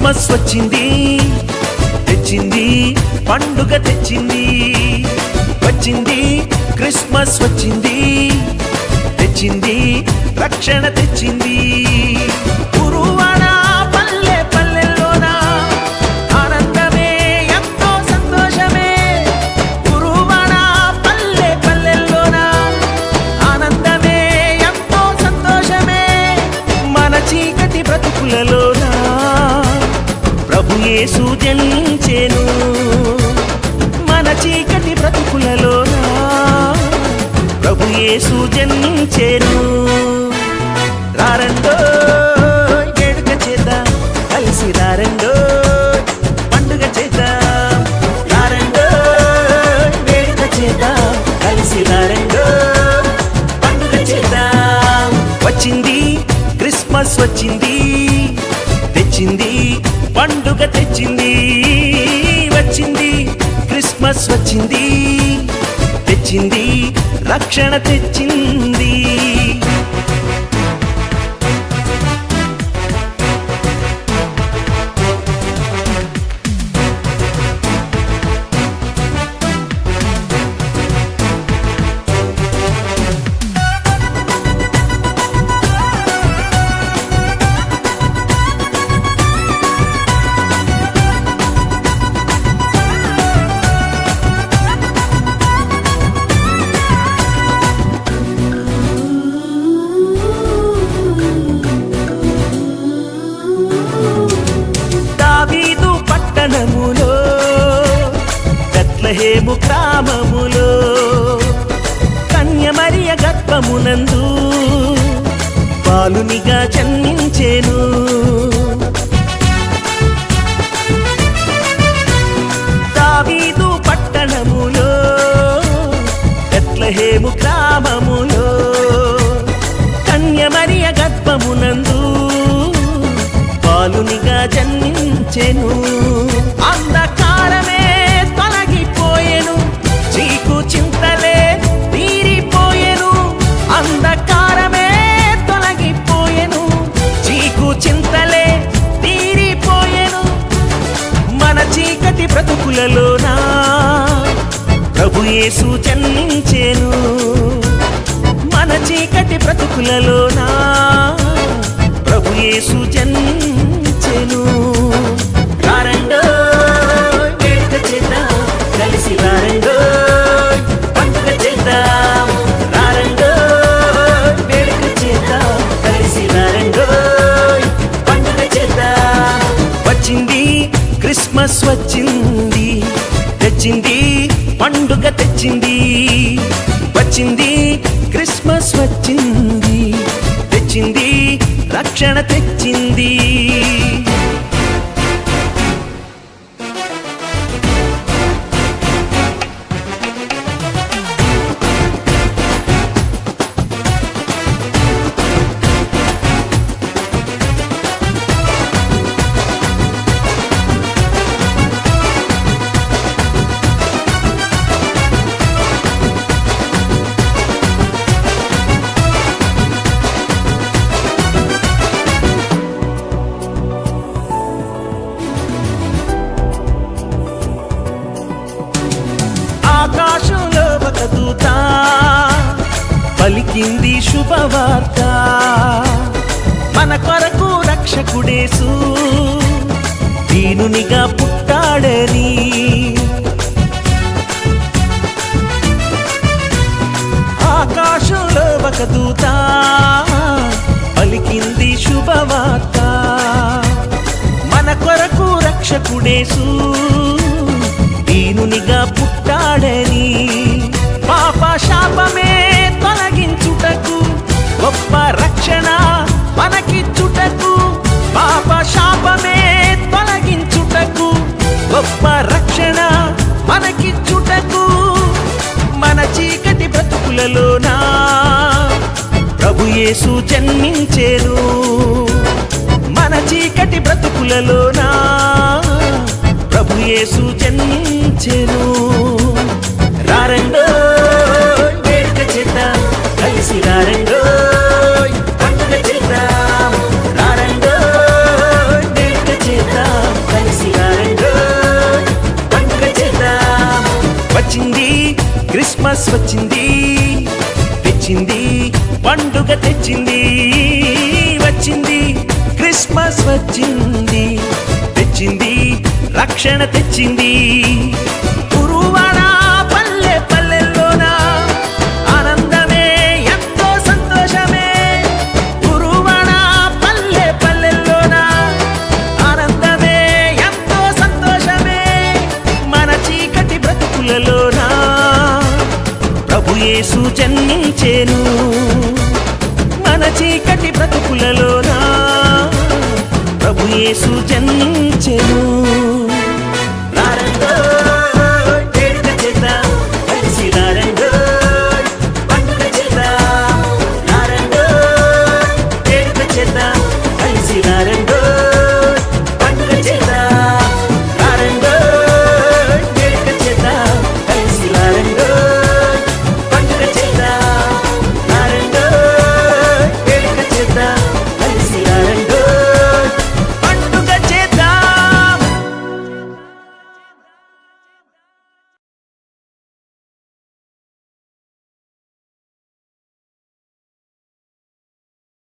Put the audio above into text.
Christmas వచ్చింది తెచ్చింది పండుగ తెచ్చింది వచ్చింది క్రిస్మస్ వచ్చింది తెచ్చింది రక్షణ తెచ్చింది గురువాడ పల్లె పల్లెల్లోన ఆనందమే ఎంతో సంతోషమే గురువాడ పల్లె పల్లెల్లోన ఆనందమే ఎంతో సంతోషమే మన చీకటి బ్రతుకులలోన ప్రభు యేసు జనించెను మన చీకటి బ్రతుకులలోన ప్రభు యేసు జన్మించెను రారండో వేడుక చేద్దాం కలిసి రారండో పండుగ చేద్దాం రారండో వేడుక చేద్దాం కలిసి రారండో పండుగ చేద్దాం వచ్చింది క్రిస్మస్ వచ్చింది తెచ్చింది పండుగ తెచ్చింది వచ్చింది క్రిస్మస్ వచ్చింది తెచ్చింది రక్షణ తెచ్చింది బెత్లెహేము గ్రామములో కన్య మరియ గర్భమునందు బాలునిగా జన్మించెను దావీదు పట్టణములో బెత్లెహేము గ్రామములో కన్య మరియ గర్భమునందు బాలునిగా జన్మించెను అంధకారమే తొలగిపోయెను చీకు చింతలే తీరిపోయెను అంధకారమే తొలగిపోయెను చీకు చింతలే తీరిపోయెను మన చీకటి బ్రతుకులలోన ప్రభు యేసు జన్మించెను మన చీకటి బ్రతుకులలోన ప్రభు యేసు జన్మించెను రారండో వేడుక చేద్దాం కలిసి రారండో పండుగ చేద్దాం రారండో వేడుక చేద్దాం కలిసి రారండో పండుగ చేద్దాం వచ్చింది క్రిస్మస్ వచ్చింది తెచ్చింది పండుగ తెచ్చింది వచ్చింది క్రిస్మస్ వచ్చింది తెచ్చింది రక్షణ తెచ్చింది ఆకాశంలో ఒక దూత పలికింది శుభవార్త మన కొరకు రక్షకుడేసు దీనునిగా పుట్టాడని ఆకాశంలో ఒక దూత పలికింది శుభవార్త మన కొరకు రక్షకుడేసు దీనునిగా పుట్టాడని పాప శాపమే తొలగించుటకు గొప్ప రక్షణ మనకిచ్చుటకు పాప శాపమే తొలగించుటకు గొప్ప రక్షణ మనకిచ్చుటకు మన చీకటి బ్రతుకులలోన ప్రభు యేసు జన్మించెను మన చీకటి బ్రతుకులలోన ప్రభు యేసు జన్మించెను రారండో వేడుక చేద్దాం కలిసి రారండో పండుగ చేద్దాం రారండో వేడుక చేద్దాం పండుగ తెచ్చింది వచ్చింది క్రిస్మస్ వచ్చింది తెచ్చింది రక్షణ తెచ్చింది గురువాడ పల్లె పల్లెల్లోన ఆనందమే ఎంతో సంతోషమే గురువాడ పల్లె పల్లెల్లోన ఆనందమే ఎంతో సంతోషమే మన చీకటి బ్రతుకులలోన ప్రభు యేసు జన్మించెను మన చీకటి బ్రతుకులలోన ప్రభు యేసు జన్మించెను